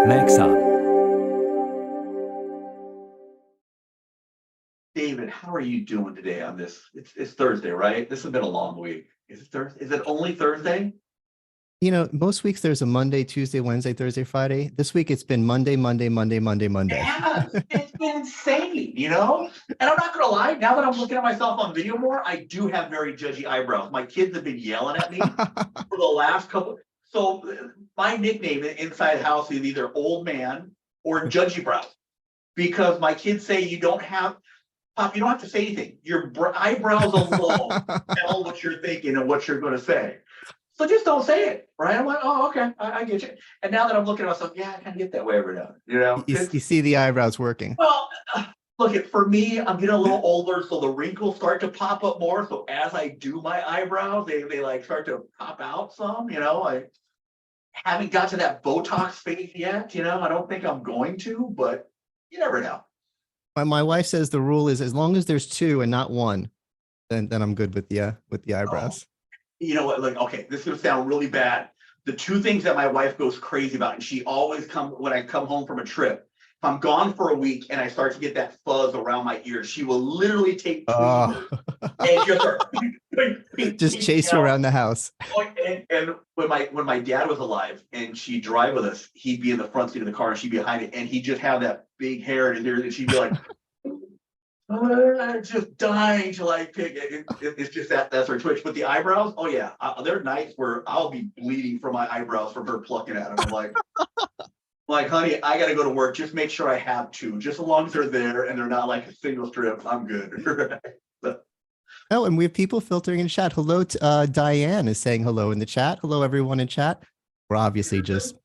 MAXHUB. David, how are you doing today on this? It's Thursday, right? This has been a long week. Is it Thursday? Is it only Thursday? You know, most weeks there's a Monday, Tuesday, Wednesday, Thursday, Friday. This week it's been Monday, Monday, Monday, Monday, It Monday. has. It's been insane, you know? And I'm not gonna lie, now that I'm looking at myself on video more, I do have very judgy eyebrows. My kids have been yelling at me for the last couple. So my nickname inside the house is either old man or judgy brows because my kids say you don't have Pop, you don't have to say anything. Your eyebrows alone tell what you're thinking and what you're going to say. So just don't say it, right? I'm like, oh, okay, I get you. And now that I'm looking at myself, yeah, I kind of get that way every now. You know, You see the eyebrows working. well, look, for me, I'm getting a little older, so the wrinkles start to pop up more. So as I do my eyebrows, they like start to pop out some. You know, I haven't got to that Botox phase yet. You know, I don't think I'm going to, but you never know. My wife says the rule is as long as there's two and not one, then I'm good with the eyebrows. You know what, like, okay, this is gonna sound really bad. The two things that my wife goes crazy about, and she always when I come home from a trip, if I'm gone for a week and I start to get that fuzz around my ears, she will literally take tweezers and just start just chase you around the house. And when my dad was alive and she'd drive with us, he'd be in the front seat of the car and she'd be behind it, and he'd just have that big hair in his ears, and she'd be like, just dying to like pick it. It's just that's her twitch. But the eyebrows, oh yeah, there are nights where I'll be bleeding from my eyebrows from her plucking at them. I'm like, honey, I got to go to work. Just make sure I have two. Just as long as they're there and they're not like a single strip, I'm good. Oh, and we have people filtering in chat. Hello, Diane is saying hello in the chat. Hello, everyone in chat. We're obviously just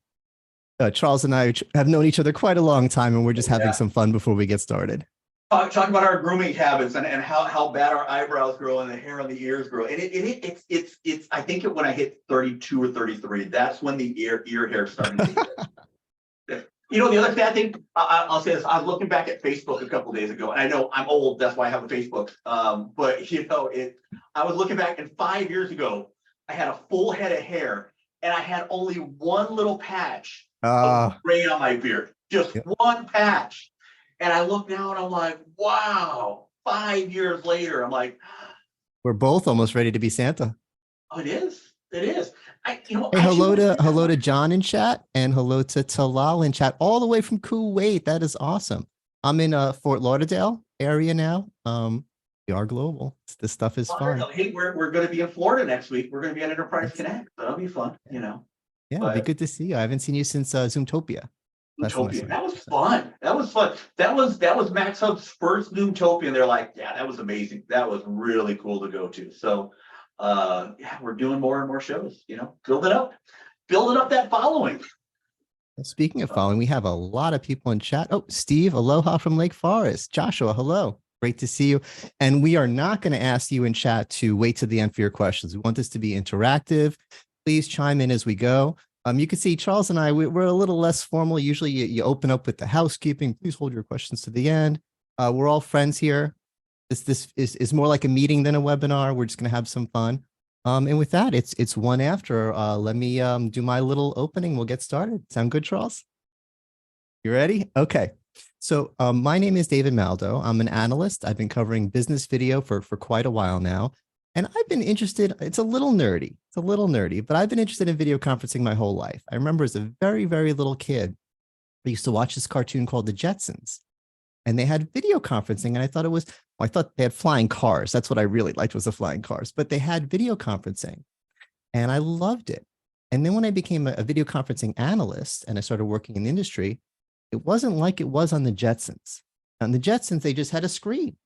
Charles and I have known each other quite a long time, and we're just having some fun before we get started. Talk about our grooming habits and how bad our eyebrows grow and the hair on the ears grow. And it's I think when I hit 32 or 33, that's when the ear hair started to get. You know, the other sad thing, I'll say this, I was looking back at Facebook a couple of days ago, and I know I'm old, that's why I have a Facebook. But you know, I was looking back, and 5 years ago, I had a full head of hair and I had only one little patch of gray on my beard, just one patch. And I look now and I'm like, wow, 5 years later, I'm like, we're both almost ready to be Santa. Oh, it is. It is. Hey, hello to John in chat, and hello to Talal in chat, all the way from Kuwait. That is awesome. I'm in Fort Lauderdale area now. We are global. This stuff is fun. Hey, we're going to be in Florida next week. We're going to be at Enterprise Connect. So that'll be fun, you know. Yeah, it'll be good to see you. I haven't seen you since Zoomtopia. Zoomtopia. That was fun. That was fun. That was MAXHUB's first Zoomtopia, and they're like, yeah, that was amazing. That was really cool to go to. So yeah, we're doing more and more shows, you know, building up that following. Speaking of following, we have a lot of people in chat. Oh, Steve, aloha from Lake Forest. Joshua, hello. Great to see you. And we are not going to ask you in chat to wait to the end for your questions. We want this to be interactive. Please chime in as we go. You can see Charles and I, we're a little less formal. Usually you open up with the housekeeping. Please hold your questions to the end. We're all friends here. This is more like a meeting than a webinar. We're just going to have some fun. And with that, it's one after. Let me do my little opening. We'll get started. Sound good, Charles? You ready? Okay. So my name is David Maldow. I'm an analyst. I've been covering business video for quite a while now. And I've been interested, it's a little nerdy, but I've been interested in video conferencing my whole life. I remember as a very, very little kid, I used to watch this cartoon called The Jetsons. And they had video conferencing, and I thought they had flying cars. That's what I really liked, was the flying cars. But they had video conferencing, and I loved it. And then when I became a video conferencing analyst and I started working in the industry, it wasn't like it was on the Jetsons. On the Jetsons, they just had a screen.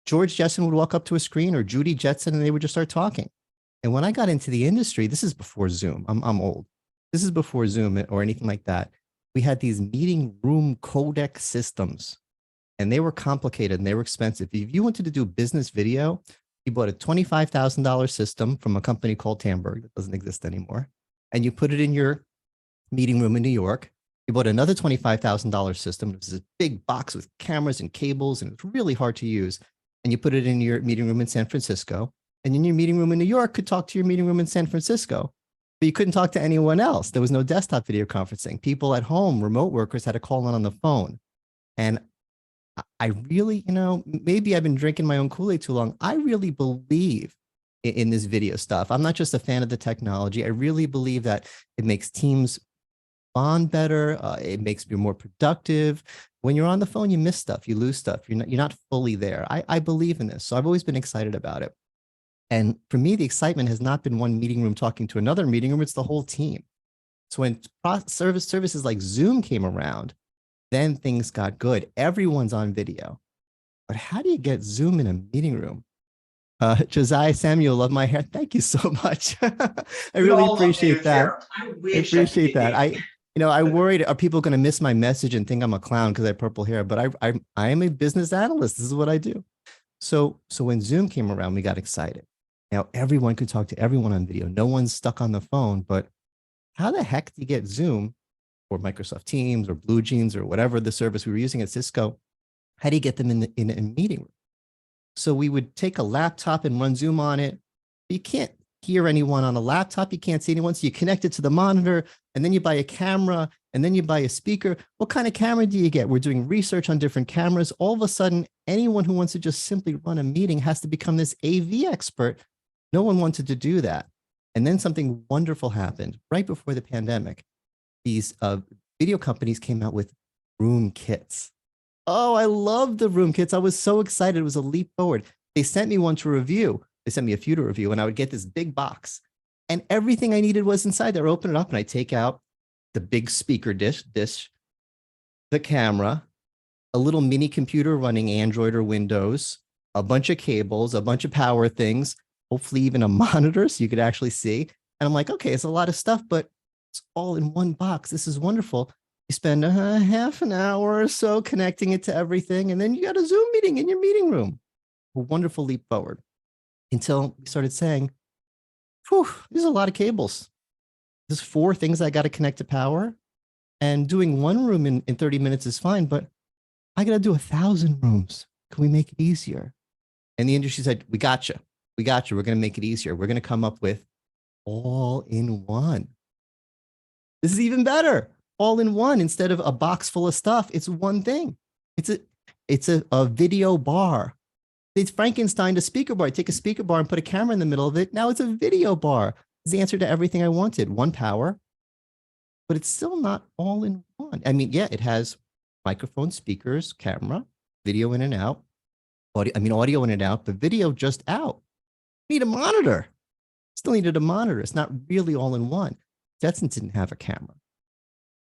George Jetson would walk up to a screen, or Judy Jetson, and they would just start talking. And when I got into the industry, this is before Zoom. I'm old. This is before Zoom or anything like that. We had these meeting room codec systems, and they were complicated and they were expensive. If you wanted to do business video, you bought a $25,000 system from a company called Tamberg that doesn't exist anymore, and you put it in your meeting room in New York. You bought another $25,000 system. It was a big box with cameras and cables, and it's really hard to use. And you put it in your meeting room in San Francisco, and in your meeting room in New York could talk to your meeting room in San Francisco. but you couldn't talk to anyone else. There was no desktop video conferencing. People at home, remote workers, had to call in on the phone. And I really, maybe I've been drinking my own Kool-Aid too long. I really believe in this video stuff. I'm not just a fan of the technology. I really believe that it makes teams bond better. It makes you more productive. When you're on the phone, you miss stuff, you lose stuff. You're not fully there. I believe in this. So I've always been excited about it. And for me, the excitement has not been one meeting room talking to another meeting room. It's the whole team. So when services like Zoom came around, then things got good. Everyone's on video. But how do you get Zoom in a meeting room? Josiah Samuel, love my hair. Thank you so much. I really appreciate that. I I appreciate that. I worried, are people going to miss my message and think I'm a clown because I have purple hair? But I am a business analyst. This is what I do. So when Zoom came around, we got excited. Now everyone could talk to everyone on video. No one's stuck on the phone. But how the heck do you get Zoom or Microsoft Teams or Blue Jeans or whatever the service we were using at Cisco? How do you get them in a meeting room? So we would take a laptop and run Zoom on it. You can't hear anyone on a laptop. You can't see anyone. So you connect it to the monitor, and then you buy a camera, and then you buy a speaker. What kind of camera do you get? We're doing research on different cameras. All of a sudden, anyone who wants to just simply run a meeting has to become this AV expert. No one wanted to do that. And then something wonderful happened right before the pandemic. These video companies came out with room kits. Oh, I love the room kits. I was so excited. It was a leap forward. They sent me one to review. They sent me a few to review, and I would get this big box. And everything I needed was inside there. I open it up, and I take out the big speaker dish, the camera, a little mini computer running Android or Windows, a bunch of cables, a bunch of power things, hopefully even a monitor so you could actually see. And I'm like, okay, it's a lot of stuff, but it's all in one box. This is wonderful. You spend half an hour or so connecting it to everything, and then you got a Zoom meeting in your meeting room. A wonderful leap forward until we started saying, whew, there's a lot of cables. There's 4 things I got to connect to power, and doing one room in 30 minutes is fine, but I got to do 1,000 rooms. Can we make it easier? And the industry said, we got you. We got you. We're going to make it easier. We're going to come up with all in one. This is even better. All in one, instead of a box full of stuff, it's one thing. It's a video bar. It's Frankenstein, a speaker bar. I take a speaker bar and put a camera in the middle of it. Now it's a video bar. It's the answer to everything I wanted. One power, but it's still not all in one. I mean, yeah, it has microphone, speakers, camera, video in and out, audio in and out, but video just out. Need a monitor. Still needed a monitor. It's not really all in one. Jetson didn't have a camera.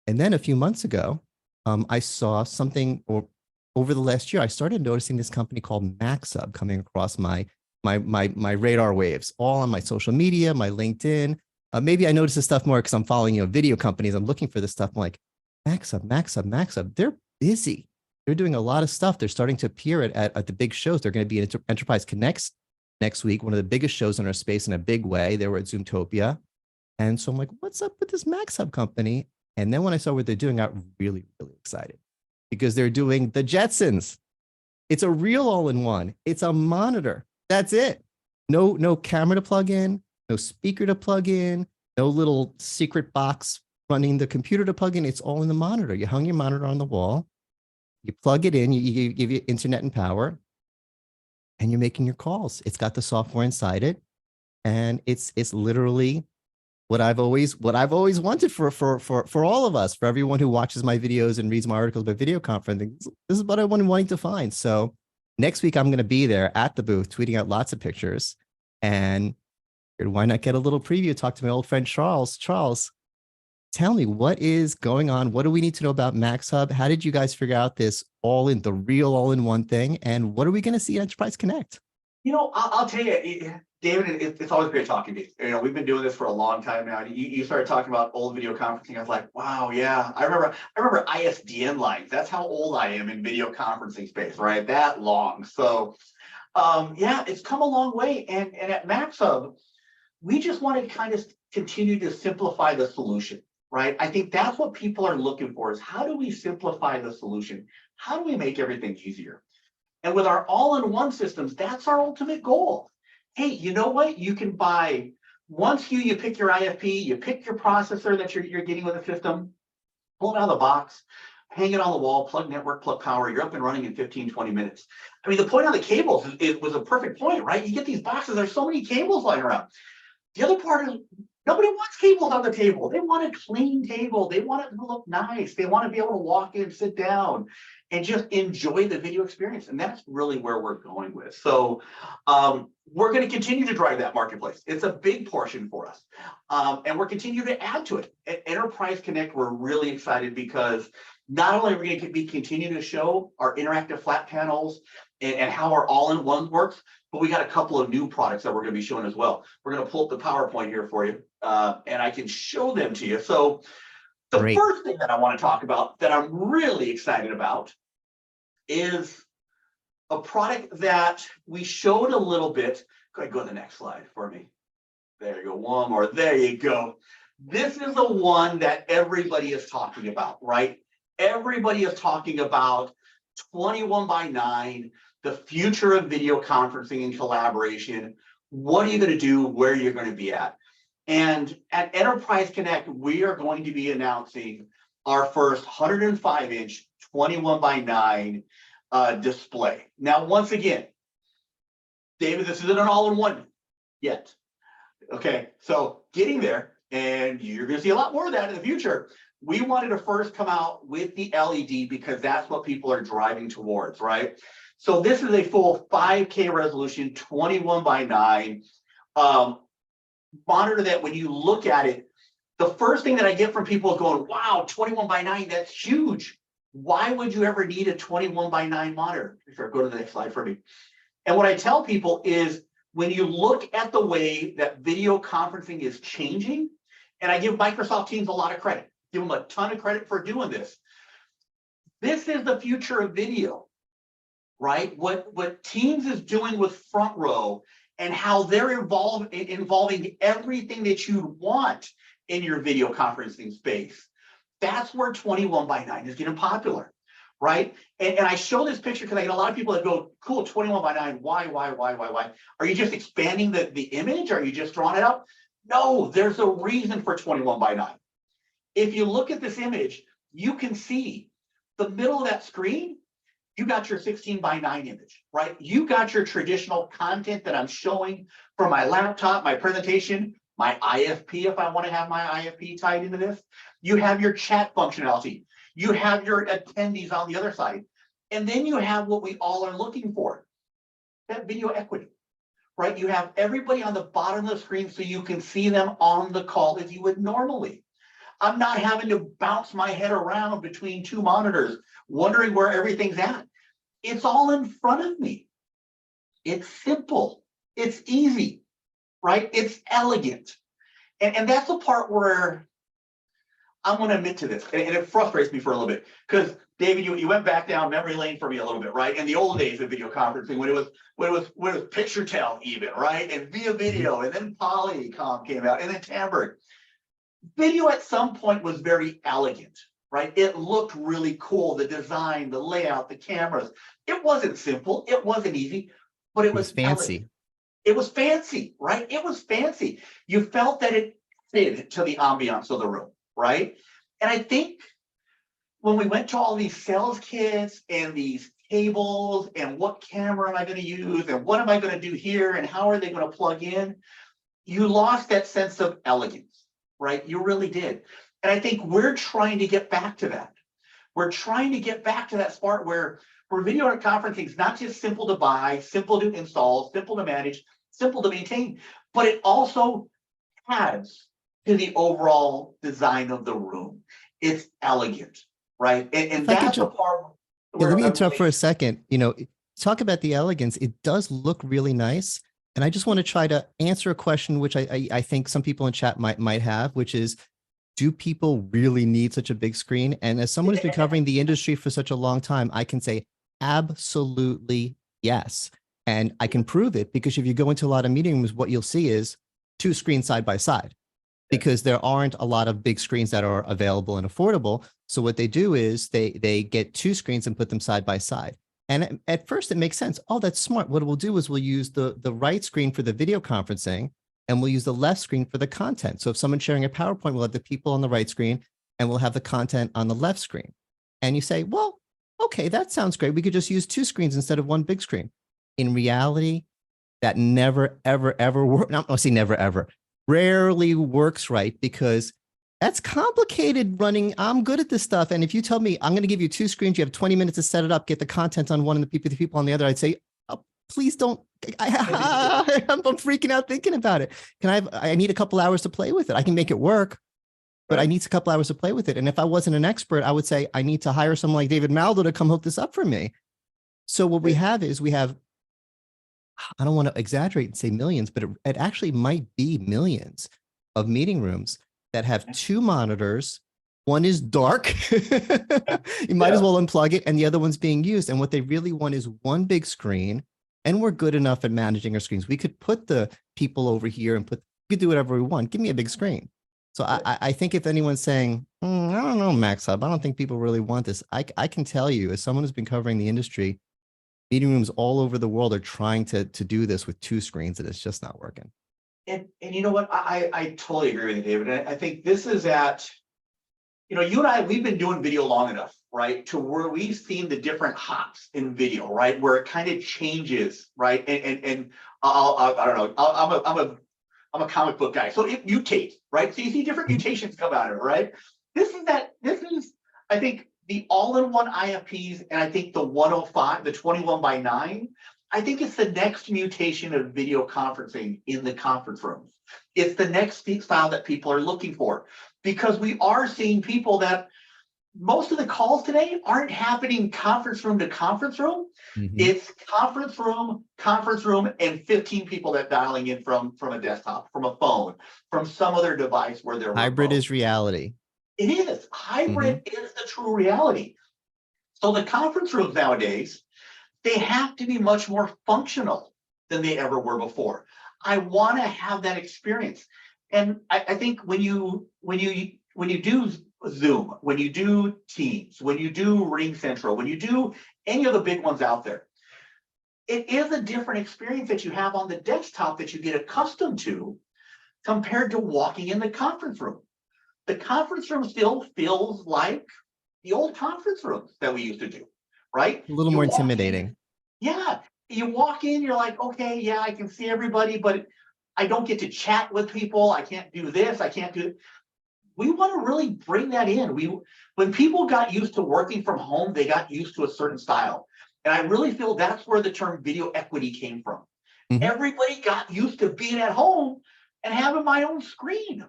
And then a few months ago, I saw something, or over the last year, I started noticing this company called MAXHUB coming across my radar waves, all on my social media, my LinkedIn. Maybe I notice this stuff more because I'm following video companies. I'm looking for this stuff. I'm like, MAXHUB. They're busy. They're doing a lot of stuff. They're starting to appear at the big shows. They're going to be at Enterprise Connects next week, one of the biggest shows in our space in a big way. They were at Zoomtopia. And so I'm like, what's up with this MAXHUB company? And then when I saw what they're doing, I got really, really excited because they're doing the Jetsons. It's a real all-in-one. It's a monitor. That's it. No camera to plug in, no speaker to plug in, no little secret box running the computer to plug in. It's all in the monitor. You hung your monitor on the wall. You plug it in. You give you internet and power, and you're making your calls. It's got the software inside it, and it's literally what I've always wanted for all of us, for everyone who watches my videos and reads my articles about video conferencing. This is what I've been wanting to find. So next week, I'm going to be there at the booth, tweeting out lots of pictures. And why not get a little preview? Talk to my old friend, Charles. Charles, tell me, what is going on? What do we need to know about MAXHUB? How did you guys figure out this all-in-one thing? And what are we going to see at Enterprise Connect? I'll tell you, David, it's always great talking to you. We've been doing this for a long time now. You started talking about old video conferencing. I was like, wow, yeah. I remember ISDN lines. That's how old I am in video conferencing space, right? That long. So, yeah, it's come a long way. And at MAXHUB, we just want to kind of continue to simplify the solution, right? I think that's what people are looking for, is how do we simplify the solution? How do we make everything easier? And with our all-in-one systems, that's our ultimate goal. Hey, you know what? You can buy once you pick your IFP, you pick your processor that you're getting with the system, pull it out of the box, hang it on the wall, plug network, plug power, you're up and running in 15, 20 minutes. I mean, the point on the cables, it was a perfect point, right? You get these boxes, there's so many cables lying around. The other part is nobody wants cables on the table. They want a clean table. They want it to look nice. They want to be able to walk in, sit down, and just enjoy the video experience. And that's really where we're going with. So we're going to continue to drive that marketplace. It's a big portion for us. And we're continuing to add to it. At Enterprise Connect, we're really excited because not only are we going to be continuing to show our interactive flat panels and how our all-in-one works, but we got a couple of new products that we're going to be showing as well. We're going to pull up the PowerPoint here for you, and I can show them to you. So the first thing that I want to talk about that I'm really excited about is a product that we showed a little bit. Go ahead, go to the next slide for me. There you go, one more, there you go. This is the one that everybody is talking about, right? Everybody is talking about 21:9, the future of video conferencing and collaboration. What are you going to do? Where you're going to be at? And at Enterprise Connect, we are going to be announcing our first 105-inch 21:9 display. Now, once again, David, this isn't an all-in-one yet. Okay, so getting there, and you're going to see a lot more of that in the future. We wanted to first come out with the LED because that's what people are driving towards, right? So this is a full 5K resolution, 21:9 monitor that when you look at it, the first thing that I get from people is going, wow, 21:9, that's huge. Why would you ever need a 21:9 monitor? Sure, go to the next slide for me. And what I tell people is when you look at the way that video conferencing is changing, and I give Microsoft Teams a lot of credit, give them a ton of credit for doing this. This is the future of video, right? What Teams is doing with Front Row and how they're involving everything that you want in your video conferencing space. That's where 21:9 is getting popular, right? And I show this picture because I get a lot of people that go, cool, 21:9, why? Are you just expanding the image? Are you just drawing it out? No, there's a reason for 21:9. If you look at this image, you can see the middle of that screen, you got your 16:9 image, right? You got your traditional content that I'm showing from my laptop, my presentation, my IFP, if I want to have my IFP tied into this. You have your chat functionality. You have your attendees on the other side. And then you have what we all are looking for, that video equity, right? You have everybody on the bottom of the screen so you can see them on the call as you would normally. I'm not having to bounce my head around between two monitors, wondering where everything's at. It's all in front of me. It's simple. It's easy, right? It's elegant. And that's the part where I'm going to admit to this, and it frustrates me for a little bit, because David, you went back down memory lane for me a little bit, right? In the old days of video conferencing, when it was picture tell even, right? And via video, and then Polycom came out, and then Tamberg. Video at some point was very elegant, right? It looked really cool, the design, the layout, the cameras. It wasn't simple, it wasn't easy, but it was fancy. Elegant. It was fancy, right? It was fancy. You felt that it fit to the ambiance of the room, right? And I think when we went to all these sales kits and these tables and what camera am I going to use and what am I going to do here and how are they going to plug in, you lost that sense of elegance, right? You really did. And I think we're trying to get back to that. We're trying to get back to that spot where video conferencing is not just simple to buy, simple to install, simple to manage, simple to maintain, but it also adds to the overall design of the room. It's elegant, right? And that's the part. Let me interrupt for a second. You know, talk about the elegance. It does look really nice. And I just want to try to answer a question, which I think some people in chat might have, which is, do people really need such a big screen? And as someone who's been covering the industry for such a long time, I can say absolutely yes. And I can prove it because if you go into a lot of meeting rooms, what you'll see is two screens side by side, because there aren't a lot of big screens that are available and affordable. So what they do is they get two screens and put them side by side. And at first it makes sense. Oh, that's smart. What we'll do is we'll use the right screen for the video conferencing and we'll use the left screen for the content. So if someone's sharing a PowerPoint, we'll have the people on the right screen and we'll have the content on the left screen. And you say, well, okay, that sounds great. We could just use 2 screens instead of 1 big screen. In reality, that never, ever, ever work. No, I'll say never, ever. Rarely works right, because that's complicated running. I'm good at this stuff. And if you tell me I'm going to give you 2 screens, you have 20 minutes to set it up, get the content on one and the people on the other, I'd say, oh, please don't. I'm freaking out thinking about it. I need a couple hours to play with it. I can make it work, but I need a couple hours to play with it. And if I wasn't an expert, I would say, I need to hire someone like David Maldow to come hook this up for me. So what we have is I don't want to exaggerate and say millions, but it actually might be millions of meeting rooms that have 2 monitors. One is dark. You might as well unplug it. And the other one's being used. And what they really want is 1 big screen. And we're good enough at managing our screens. We could put the people over here and we could do whatever we want. Give me a big screen. So I think if anyone's saying, I don't know, MAXHUB, I don't think people really want this. I can tell you, as someone who's been covering the industry, meeting rooms all over the world are trying to do this with 2 screens, and it's just not working. And you know what? I totally agree with you, David. And I think this is you and I, we've been doing video long enough, right? To where we've seen the different hops in video, right? Where it kind of changes, right? And I don't know. I'm a comic book guy, so it mutates, right? So you see different mutations come out of it, right? This is, I think, the all-in-one IFPs, and I think the 105, the 21:9, I think it's the next mutation of video conferencing in the conference rooms. It's the next style that people are looking for, because we are seeing people that most of the calls today aren't happening conference room to conference room. It's conference room, and 15 people that dialing in from a desktop, from a phone, from some other device where they're Hybrid remote. is reality. It is. Hybrid is the true reality. So the conference rooms nowadays, they have to be much more functional than they ever were before. I want to have that experience. And I think when you do Zoom, when you do Teams, when you do Ring Central, when you do any of the big ones out there, it is a different experience that you have on the desktop that you get accustomed to compared to walking in the conference room. The conference room still feels like the old conference rooms that we used to do, right? A little more intimidating. Yeah. You walk in, you're like, okay, yeah, I can see everybody, but I don't get to chat with people. I can't do this. I can't do. We want to really bring that in. When people got used to working from home, they got used to a certain style. And I really feel that's where the term video equity came from. Everybody got used to being at home and having my own screen.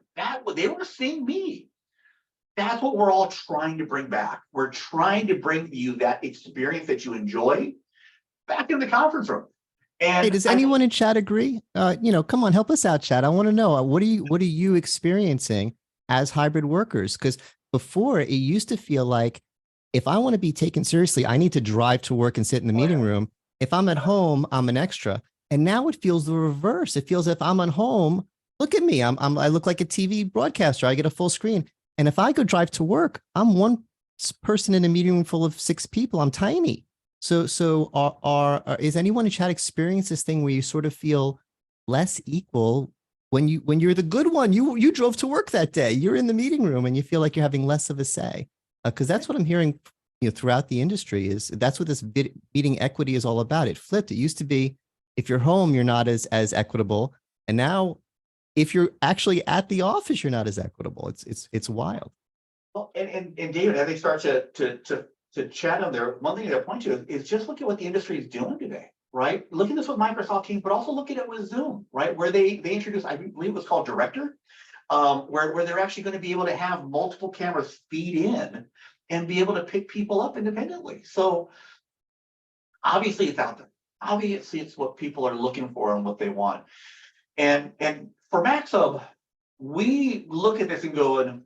They were seeing me. That's what we're all trying to bring back. We're trying to bring you that experience that you enjoy back in the conference room. And hey, does anyone in chat agree? Come on, help us out, chat. I want to know, what are you experiencing as hybrid workers? Because before, it used to feel like, if I want to be taken seriously, I need to drive to work and sit in the meeting room. If I'm at home, I'm an extra. And now it feels the reverse. It feels if I'm at home, look at me. I look like a TV broadcaster. I get a full screen. And if I go drive to work, I'm one person in a meeting room full of 6 people. I'm tiny. So is anyone in chat experience this thing where you sort of feel less equal when you're the good one? You drove to work that day. You're in the meeting room and you feel like you're having less of a say. Because that's what I'm hearing, throughout the industry, is that's what this meeting equity is all about. It flipped. It used to be, if you're home, you're not as equitable, and now, if you're actually at the office, you're not as equitable. It's wild. Well, and David, as they start to chat on there, one thing they'll point to is just look at what the industry is doing today, right? Look at this with Microsoft Teams, but also look at it with Zoom, right? Where they introduced, I believe it was called Director, where they're actually going to be able to have multiple cameras feed in and be able to pick people up independently. So obviously it's out there. Obviously it's what people are looking for and what they want. And for MAXHUB, we look at this and go,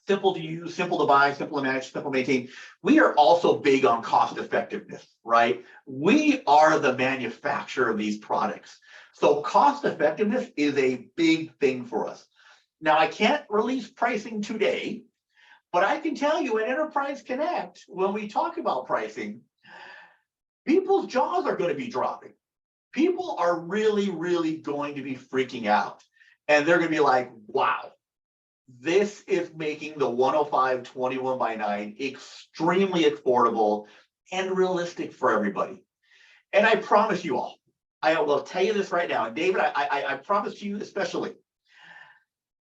simple to use, simple to buy, simple to manage, simple to maintain. We are also big on cost effectiveness, right? We are the manufacturer of these products. So cost effectiveness is a big thing for us. Now, I can't release pricing today, but I can tell you at Enterprise Connect, when we talk about pricing, people's jaws are going to be dropping. People are really, really going to be freaking out. and they're going to be like, wow, this is making the 105 21x9 extremely affordable and realistic for everybody. And I promise you all, I will tell you this right now, and David, I promise you especially,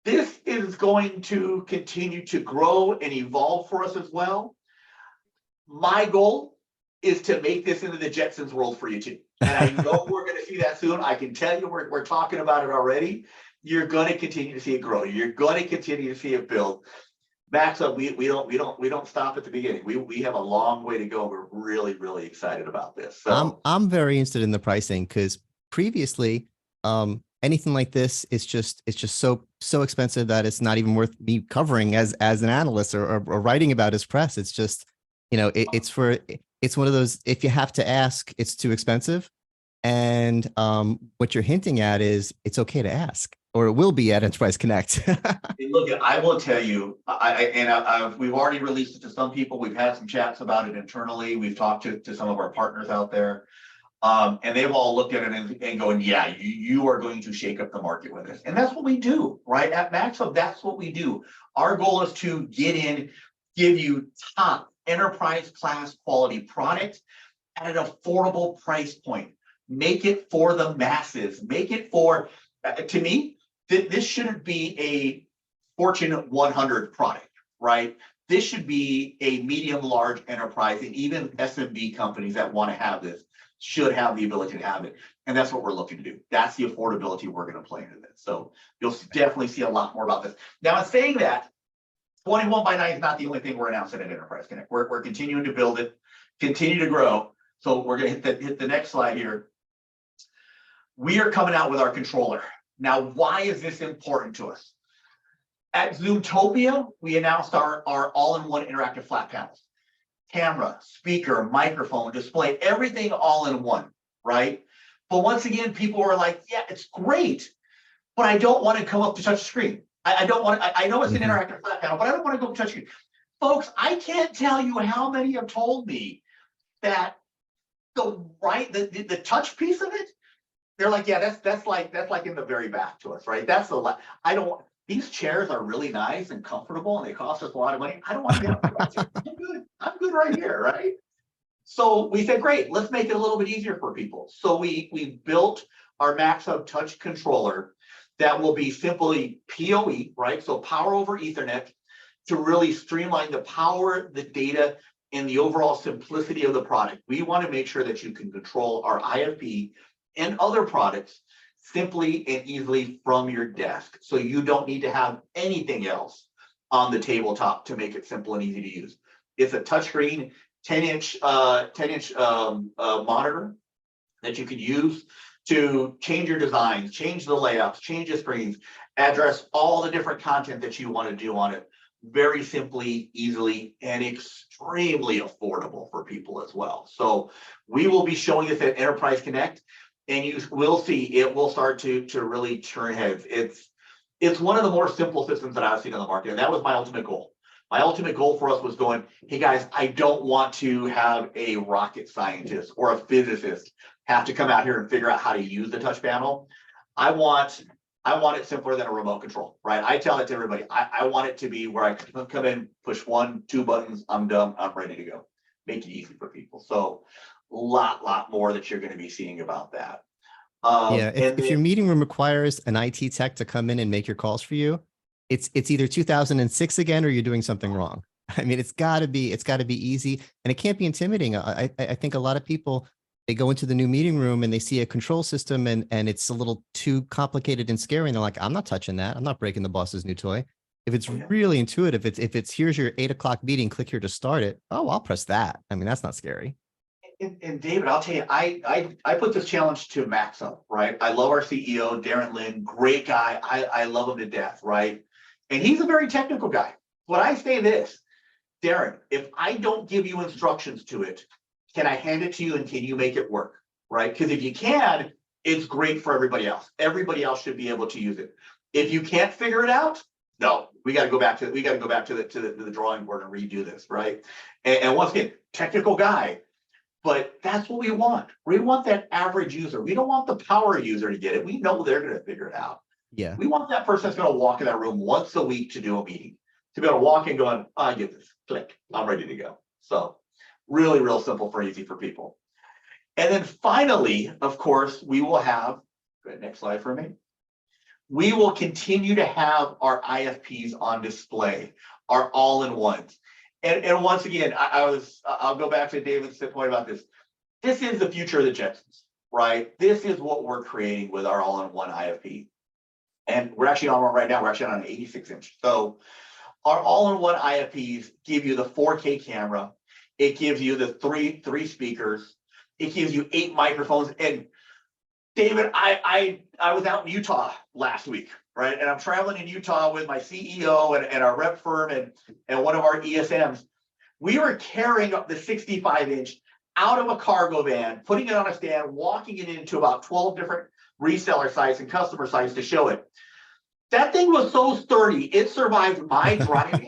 this is going to continue to grow and evolve for us as well. My goal is to make this into the Jetsons world for you too. And I know we're going to see that soon. I can tell you we're talking about it already. You're going to continue to see it grow. You're going to continue to see it build. MAXHUB, we don't stop at the beginning. We have a long way to go. We're really, really excited about this. So I'm very interested in the pricing because previously, anything like this is just so expensive that it's not even worth me covering as an analyst or writing about as press. It's just, it's one of those, if you have to ask, it's too expensive. And what you're hinting at is it's okay to ask, or it will be at Enterprise Connect. Look, I will tell you, we've already released it to some people. We've had some chats about it internally. We've talked to some of our partners out there. And they've all looked at it and going, yeah, you are going to shake up the market with this. And that's what we do, right? At MAXHUB, that's what we do. Our goal is to get in, give you top enterprise class quality product at an affordable price point. Make it for the masses. Make it for, to me, this shouldn't be a Fortune 100 product, right? This should be a medium, large enterprise, and even SMB companies that want to have this should have the ability to have it. And that's what we're looking to do. That's the affordability we're going to play into this. So you'll definitely see a lot more about this. Now, in saying that, 21x9 is not the only thing we're announcing at Enterprise Connect. We're continuing to build it, continue to grow. So we're going to hit the next slide here. We are coming out with our controller. Now, why is this important to us? At Zoomtopia, we announced our all-in-one interactive flat panels. Camera, speaker, microphone, display, everything all in one, right? But once again, people were like, yeah, it's great, but I don't want to come up to touch screen. I don't want, I know it's an interactive flat panel, but I don't want to go touch screen. Folks, I can't tell you how many have told me that the touch piece of it, they're like, yeah, that's like in the very back to us, right? That's the these chairs are really nice and comfortable and they cost us a lot of money. I don't want to get up. I'm good right here, right? So we said, great, let's make it a little bit easier for people. So we built our MAXHUB touch controller that will be simply PoE, right? So power over Ethernet, to really streamline the power, the data, and the overall simplicity of the product. We want to make sure that you can control our IFP and other products simply and easily from your desk. So you don't need to have anything else on the tabletop to make it simple and easy to use. It's a touchscreen 10-inch monitor that you can use to change your designs, change the layouts, change the screens, address all the different content that you want to do on it very simply, easily, and extremely affordable for people as well. So we will be showing this at Enterprise Connect, and you will see it will start to really turn heads. It's one of the more simple systems that I've seen on the market, and that was my ultimate goal. My ultimate goal for us was going, hey guys, I don't want to have a rocket scientist or a physicist have to come out here and figure out how to use the touch panel. I want it simpler than a remote control, right? I tell it to everybody. I want it to be where I can come in, push 1, 2 buttons, I'm done, I'm ready to go. Make it easy for people. So a lot more that you're going to be seeing about that. Yeah, if your meeting room requires an IT tech to come in and make your calls for you, it's either 2006 again or you're doing something wrong. I mean, it's got to be easy, and it can't be intimidating. I think a lot of people, they go into the new meeting room and they see a control system and it's a little too complicated and scary, and they're like, I'm not touching that. I'm not breaking the boss's new toy. If it's really intuitive, if it's here's your 8 o'clock meeting, click here to start it. Oh, I'll press that. I mean, that's not scary. And David, I'll tell you, I put this challenge to MAXHUB, right? I love our CEO, Darren Lynn, great guy. I love him to death, right? And he's a very technical guy. But I say this, Darren, if I don't give you instructions to it, can I hand it to you and can you make it work, right? Because if you can, it's great for everybody else. Everybody else should be able to use it. If you can't figure it out, no, we got to go back to the drawing board and redo this, right? And once again, technical guy. But that's what we want. We want that average user. We don't want the power user to get it. We know they're going to figure it out. Yeah. We want that person that's going to walk in that room once a week to do a meeting, to be able to walk in going, I get this, click, I'm ready to go. So really, real simple for easy for people. And then finally, of course, we will have, go ahead, next slide for me. We will continue to have our IFPs on display, our all-in-ones. And once again, I'll go back to David's point about this. This is the future of the Jetsons, right? This is what we're creating with our all-in-one IFP. And we're actually on one right now. We're actually on an 86-inch. So our all-in-one IFPs give you the 4K camera. It gives you the three speakers. It gives you 8 microphones. And David, I was out in Utah last week, right? And I'm traveling in Utah with my CEO and our rep firm and one of our ESMs. We were carrying up the 65-inch out of a cargo van, putting it on a stand, walking it into about 12 different reseller sites and customer sites to show it. That thing was so sturdy, it survived my driving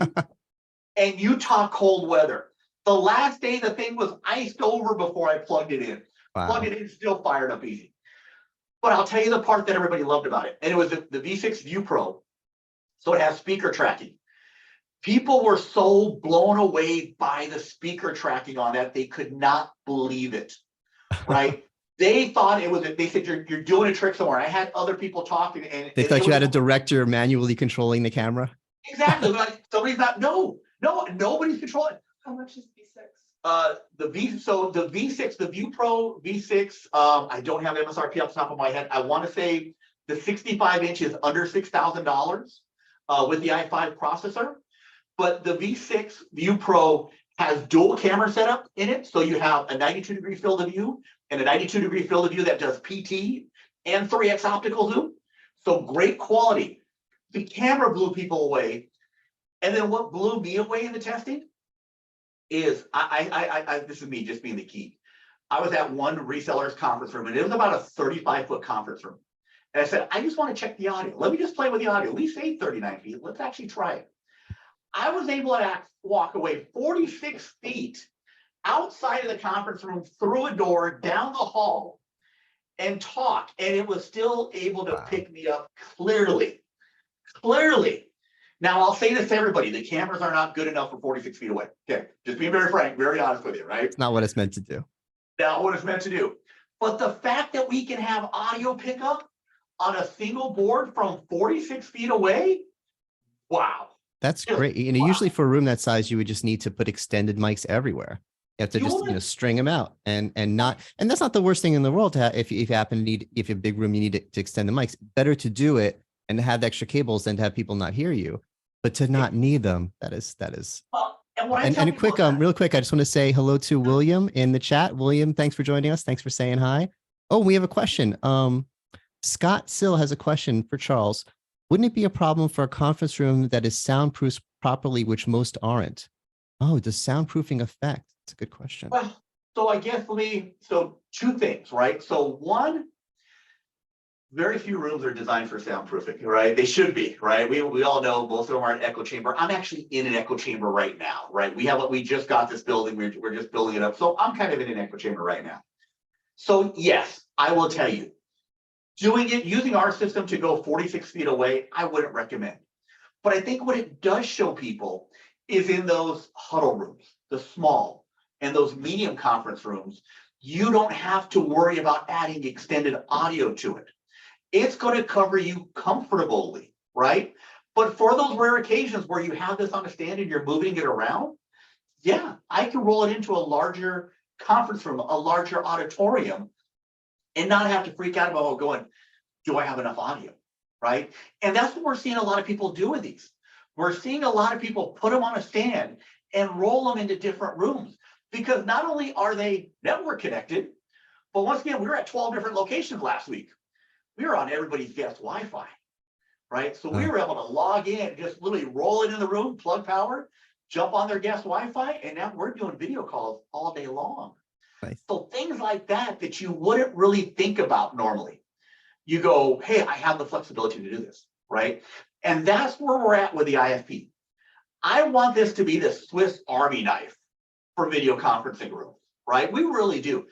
and Utah cold weather. The last day, the thing was iced over before I plugged it in. Wow. Plugged it in, still fired up easy. But I'll tell you the part that everybody loved about it, and it was the V6 View Pro. So it has speaker tracking. People were so blown away by the speaker tracking on that, they could not believe it, right? They thought it was, they said, you're doing a trick somewhere. I had other people talking. And They thought you had a director manually controlling the camera? Exactly. Like somebody's not, no, nobody's controlling. How much is V6? The V6, the View Pro V6, I don't have MSRP off the top of my head. I want to say the 65-inch is under $6,000 with the i5 processor. But the V6 View Pro has dual camera setup in it. So you have a 92-degree field of view and a 92-degree field of view that does PT and 3x optical zoom. So great quality. The camera blew people away. And then what blew me away in the testing is this is me just being the key. I was at one reseller's conference room and it was about a 35-foot conference room. And I said, I just want to check the audio. Let me just play with the audio. We saved 39 feet. Let's actually try it. I was able to walk away 46 feet outside of the conference room, through a door, down the hall, and talk. And it was still able to pick me up clearly. Clearly. Now, I'll say this to everybody. The cameras are not good enough for 46 feet away. Okay, just being very frank, very honest with you, right? It's not what it's meant to do. Not what it's meant to do. But the fact that we can have audio pickup on a single board from 46 feet away, wow. That's great. You know, wow. Usually for a room that size, you would just need to put extended mics everywhere. You have to just string them out and that's not the worst thing in the world to have if you happen to need, if you have a big room, you need to extend the mics. Better to do it and to have the extra cables than to have people not hear you. But to not need them, that is. Well, And a quick, real quick, I just want to say hello to William in the chat. William, thanks for joining us. Thanks for saying hi. Oh, we have a question. Scott Sill has a question for Charles. Wouldn't it be a problem for a conference room that is soundproofed properly, which most aren't? Oh, does soundproofing affect? That's a good question. Well, so I guess so 2 things, right? So one, very few rooms are designed for soundproofing, right? They should be, right? We all know most of them are an echo chamber. I'm actually in an echo chamber right now, right? We just got this building. We're just building it up. So I'm kind of in an echo chamber right now. So yes, I will tell you, using our system to go 46 feet away, I wouldn't recommend. But I think what it does show people is in those huddle rooms, the small and those medium conference rooms, you don't have to worry about adding extended audio to it. It's going to cover you comfortably, right? But for those rare occasions where you have this on a stand and you're moving it around, yeah, I can roll it into a larger conference room, a larger auditorium, and not have to freak out about going, do I have enough audio, right? And that's what we're seeing a lot of people do with these. We're seeing a lot of people put them on a stand and roll them into different rooms because not only are they network connected, but once again, we were at 12 different locations last week. We were on everybody's guest Wi-Fi, right? So we were able to log in, just literally roll it in the room, plug power, jump on their guest Wi-Fi, and now we're doing video calls all day long. Nice. So things like that you wouldn't really think about normally. You go, hey, I have the flexibility to do this, right? And that's where we're at with the IFP. I want this to be the Swiss Army knife for video conferencing rooms, right? We really do.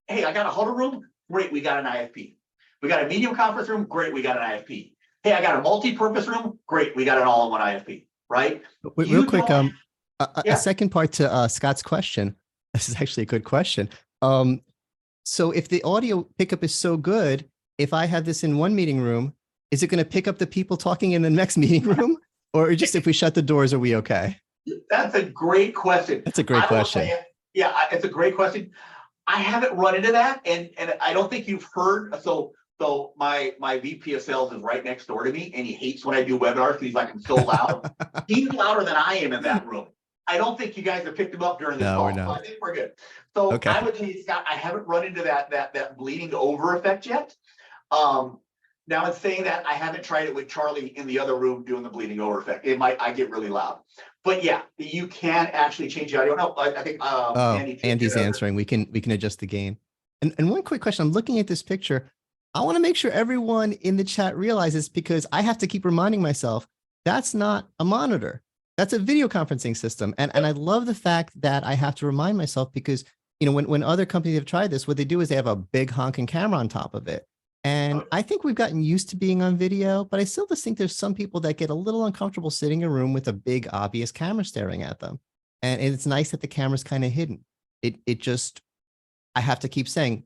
Hey, I got a huddle room, great, we got an IFP. We got a medium conference room, great, we got an IFP. Hey, I got a multi-purpose room. Great, we got an all-in-one IFP, right? Wait, You real quick, don't- a Yeah. second part to Scott's question. This is actually a good question. So if the audio pickup is so good, if I have this in one meeting room, is it going to pick up the people talking in the next meeting room? Or just if we shut the doors, are we okay? That's a great question. That's a great I will question. say, it's a great question. I haven't run into that, and I don't think you've heard. So my VP of sales is right next door to me, and he hates when I do webinars because he's like, I'm so loud. He's louder than I am in that room. I don't think you guys have picked him up during this No, call. we're So not. I think we're good. So Okay. I would tell you, Scott, I haven't run into that bleeding over effect yet. Now in saying that, I haven't tried it with Charlie in the other room doing the bleeding over effect. I get really loud. But yeah, you can actually change the audio. No, I think Andy's answering. We can adjust the gain. And one quick question. I'm looking at this picture. I want to make sure everyone in the chat realizes, because I have to keep reminding myself, that's not a monitor. That's a video conferencing system. And I love the fact that I have to remind myself, because when other companies have tried this, what they do is they have a big honking camera on top of it. And I think we've gotten used to being on video, but I still just think there's some people that get a little uncomfortable sitting in a room with a big, obvious camera staring at them. And it's nice that the camera's kind of hidden. I have to keep saying,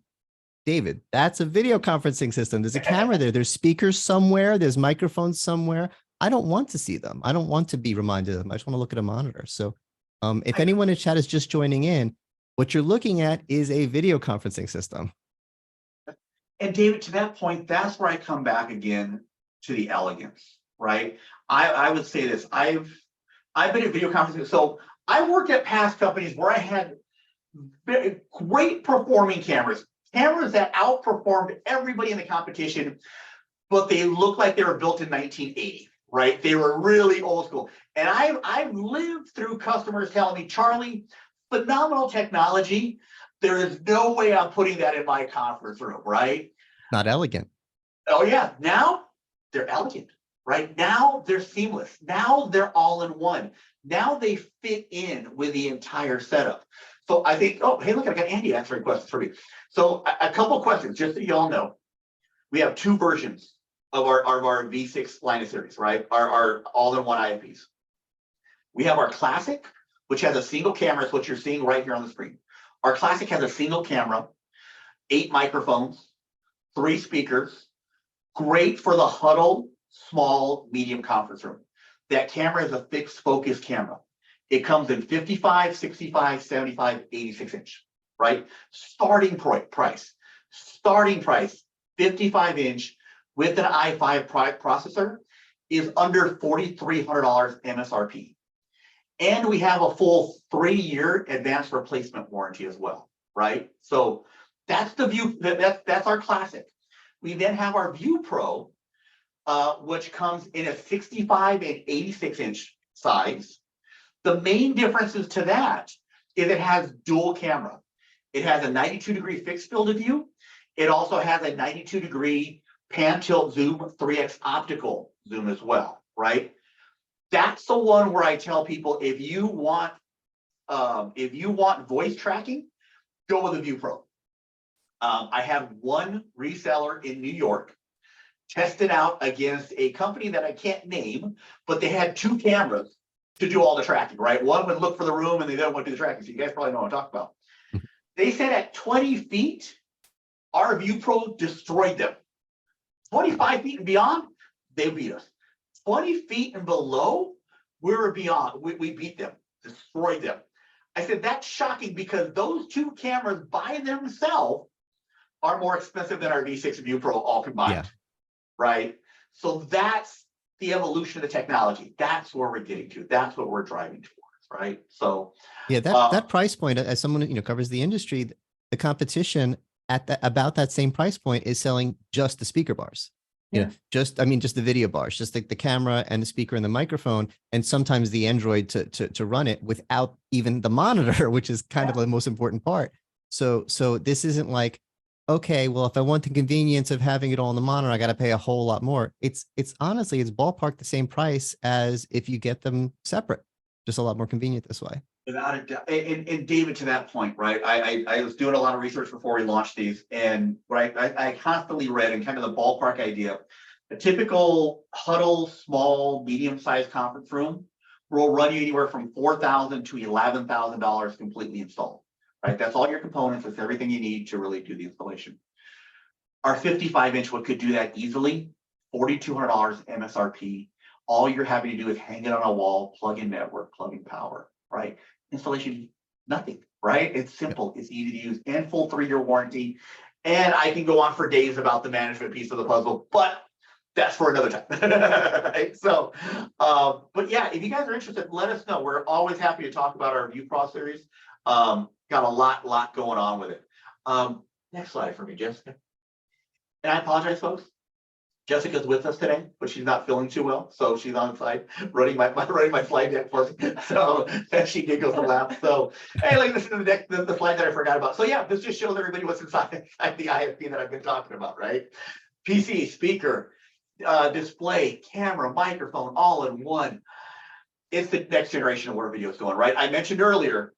David, that's a video conferencing system. There's a camera there. There's speakers somewhere. There's microphones somewhere. I don't want to see them. I don't want to be reminded of them. I just want to look at a monitor. So if anyone in chat is just joining in, what you're looking at is a video conferencing system. And David, to that point, that's where I come back again to the elegance, right? I would say this. I've been at video conferencing. So I worked at past companies where I had great performing cameras that outperformed everybody in the competition, but they looked like they were built in 1980, right? They were really old school. And I've lived through customers telling me, Charlie, phenomenal technology. There is no way I'm putting that in my conference room, right? Not elegant. Oh yeah, now they're elegant, right? Now they're seamless. Now they're all in one. Now they fit in with the entire setup. So I think, oh, hey, look, I got Andy answering questions for me. So a couple of questions, just so you all know. We have two versions of our V6 line of series, right? Our all-in-one IFPs. We have our Classic, which has a single camera. It's what you're seeing right here on the screen. Our Classic has a single camera, 8 microphones, 3 speakers, great for the huddle, small, medium conference room. That camera is a fixed focus camera. It comes in 55, 65, 75, 86 inch, right? Starting price, 55 inch with an i5 processor is under $4,300 MSRP. And we have a full 3-year advanced replacement warranty as well, right? So that's the View, that's our Classic. We then have our View Pro, which comes in a 65 and 86 inch size. The main differences to that is it has dual camera. It has a 92-degree fixed field of view. It also has a 92-degree pan tilt zoom 3x optical zoom as well, right? That's the one where I tell people, if you want voice tracking, go with the View Pro. I have one reseller in New York test it out against a company that I can't name, but they had 2 cameras to do all the tracking, right? One would look for the room and the other one would do the tracking. So you guys probably know what I'm talking about. They said at 20 feet, our View Pro destroyed them. 25 feet and beyond, they beat us. 20 feet and below, we were beyond. We beat them, destroyed them. I said, that's shocking because those 2 cameras by themselves are more expensive than our V6 View Pro all combined, right? So that's the evolution of the technology. That's where we're getting to. That's what we're driving towards, right? So yeah, that price point, as someone who covers the industry, the competition at about that same price point is selling just the speaker bars. Just the video bars, just like the camera and the speaker and the microphone, and sometimes the Android to run it without even the monitor, which is kind of the most important part. So this isn't like, okay, well, if I want the convenience of having it all on the monitor, I got to pay a whole lot more. It's honestly, it's ballpark the same price as if you get them separate, just a lot more convenient this way. Without a doubt. And David, to that point, right? I was doing a lot of research before we launched these, and what I constantly read and kind of the ballpark idea, A typical huddle, small, medium-sized conference room will run you anywhere from $4,000 to $11,000 completely installed, right? That's all your components. That's everything you need to really do the installation. Our 55-inch one could do that easily, $4,200 MSRP. All you're having to do is hang it on a wall, plug in network, plug in power, right? Installation, nothing, right? It's simple, it's easy to use, and full 3-year warranty. And I can go on for days about the management piece of the puzzle, but that's for another time. Right? So, but yeah, if you guys are interested, let us know. We're always happy to talk about our View Pro series. Got a lot going on with it. Next slide for me, Jessica. And I apologize, folks. Jessica's with us today, but she's not feeling too well, so she's on site running my slide deck for me. So she giggles and laughs. So hey, like this is the deck, the slide that I forgot about. So yeah, this just shows everybody what's inside the IFP that I've been talking about, right? PC, speaker, display, camera, microphone, all in one. It's the next generation of where video is going, right? I mentioned earlier,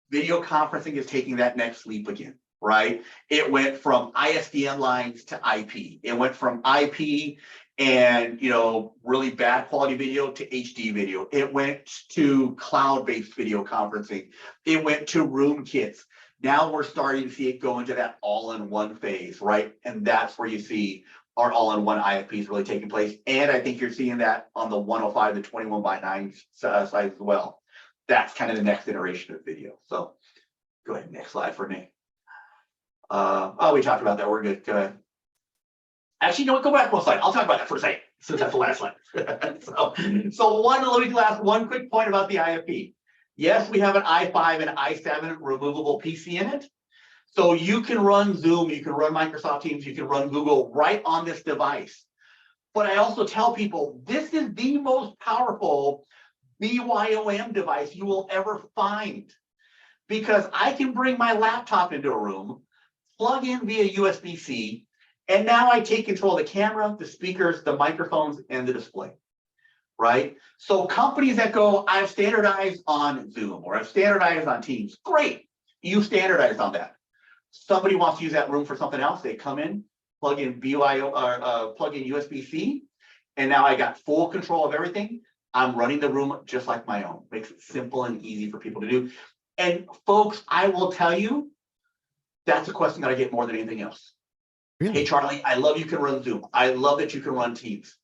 video conferencing is taking that next leap again. Right? It went from ISDN lines to IP. It went from IP and, really bad quality video to HD video. It went to cloud-based video conferencing. It went to room kits. Now we're starting to see it go into that all-in-one phase, right? And that's where you see our all-in-one IFPs really taking place. And I think you're seeing that on the 105 to 21:9 size as well. That's kind of the next iteration of video. So go ahead, next slide for me. We talked about that. We're good. Go ahead. Actually, no, go back one slide. I'll talk about that for a second, since that's the last slide. let me ask one quick point about the IFP. Yes, we have an i5 and i7 removable PC in it. So you can run Zoom, you can run Microsoft Teams, you can run Google right on this device. But I also tell people, this is the most powerful BYOM device you will ever find. Because I can bring my laptop into a room, plug in via USB-C, and now I take control of the camera, the speakers, the microphones, and the display, right? So companies that go, I've standardized on Zoom or I've standardized on Teams, great, you standardized on that. Somebody wants to use that room for something else, they come in, plug in plug in USB-C, and now I got full control of everything. I'm running the room just like my own. Makes it simple and easy for people to do. And folks, I will tell you, that's a question that I get more than anything else. Really? Hey, Charlie, I love you can run Zoom. I love that you can run Teams.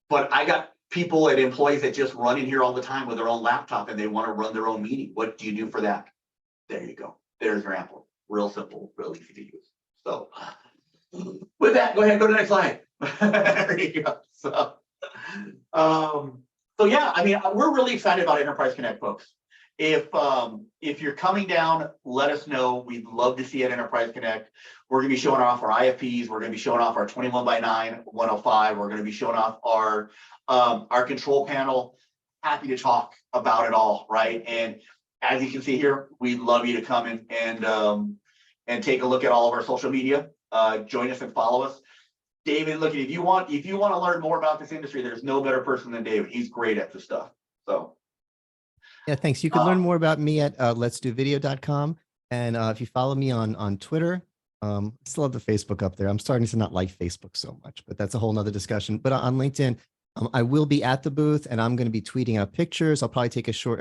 But I got people and employees that just run in here all the time with their own laptop and they want to run their own meeting. What do you do for that? There you go. There's your example. Real simple, real easy to use. So with that, go ahead and go to the next slide. There you go. So yeah, I mean, we're really excited about Enterprise Connect, folks. If you're coming down, let us know. We'd love to see you at Enterprise Connect. We're going to be showing off our IFPs. We're going to be showing off our 21:9 105. We're going to be showing off our control panel. Happy to talk about it all, right? And as you can see here, we'd love you to come in and take a look at all of our social media. Join us and follow us. David, look, if you want to learn more about this industry, there's no better person than David. He's great at this stuff. So. Yeah, thanks. You can learn more about me at letsdovideo.com. And if you follow me on Twitter, I still have the Facebook up there. I'm starting to not like Facebook so much, but that's a whole nother discussion. But on LinkedIn, I will be at the booth and I'm going to be tweeting out pictures. I'll probably take a few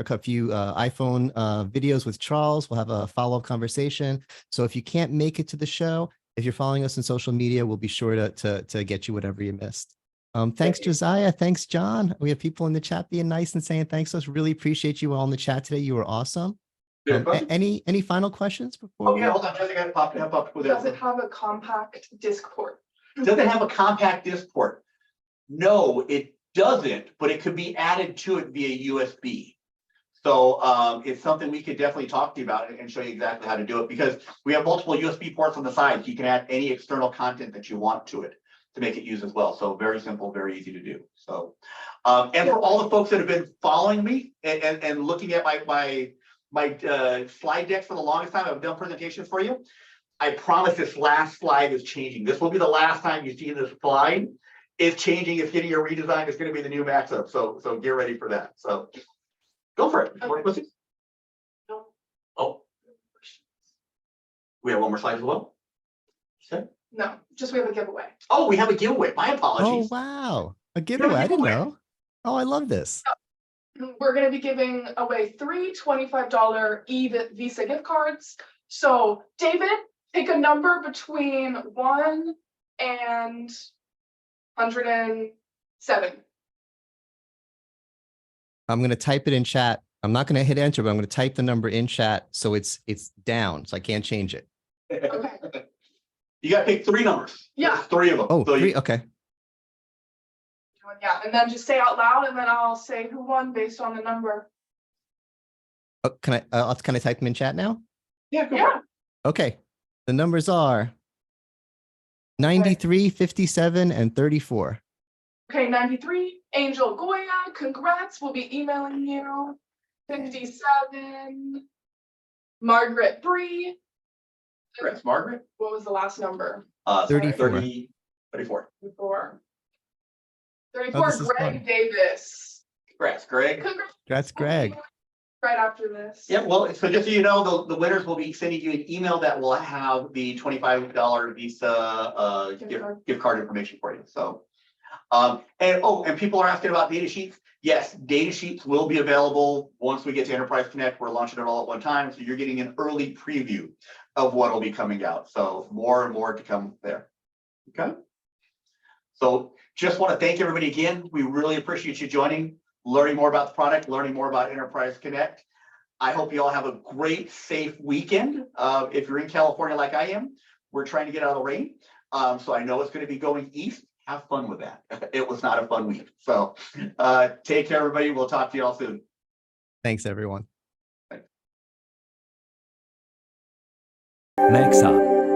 iPhone videos with Charles. We'll have a follow-up conversation. So if you can't make it to the show, if you're following us on social media, we'll be sure to get you whatever you missed. Thanks, Josiah. Thanks, John. We have people in the chat being nice and saying thanks to us. Really appreciate you all in the chat today. You were awesome. Any final questions before? Yeah, hold on. Jessica popped up with Does it have a compact disc port? Does it have a compact disc port? No, it doesn't, but it could be added to it via USB. So it's something we could definitely talk to you about and show you exactly how to do it, because we have multiple USB ports on the side. So you can add any external content that you want to it to make it use as well. So very simple, very easy to do. So, and for all the folks that have been following me and looking at my slide decks for the longest time, I've done presentations for you. I promise this last slide is changing. This will be the last time you see this slide. It's changing. It's getting a redesign. It's going to be the new MAXHUB. So get ready for that. So go for it. Okay. Oh, we have one more slide as well. Okay. No, just we have a giveaway. Oh, we have a giveaway. My Oh, apologies. wow. A giveaway. I didn't giveaway. know. Oh, I love this. We're going to be giving away 3 $25 Visa gift cards. So, David, pick a number between 1 and 107. I'm going to type it in chat. I'm not going to hit enter, but I'm going to type the number in chat. So it's down. So I can't change it. Okay. You got to pick 3 numbers. Yeah. There's 3 of them. Oh, So three. you, Okay. Yeah, and then just say out loud, and then I'll say who won based on the number. Oh, can I type them in chat now? yeah, go for Yeah. it. Okay. The numbers are 93, 57, and 34. Okay, 93. Angel Goya, congrats. We'll be emailing you. 57. Margaret Bree. Congrats, Margaret. What was the last number? 34. 34. 34. Oh, 34. this is Greg fun. Davis. Congrats, Greg. Congrats. That's Greg. Right after this. Yeah, well, so just so you know, the winners will be sending you an email that will have the $25 Visa gift card information for you. So, and people are asking about data sheets. Yes, data sheets will be available once we get to Enterprise Connect. We're launching it all at one time, so you're getting an early preview of what will be coming out. So more and more to come there. Okay. So just want to thank everybody again. We really appreciate you joining, learning more about the product, learning more about Enterprise Connect. I hope you all have a great, safe weekend. If you're in California like I am, we're trying to get out of the rain. So I know it's going to be going east. Have fun with that. It was not a fun week. So take care, everybody. We'll talk to you all soon. Thanks, everyone. MAXHUB.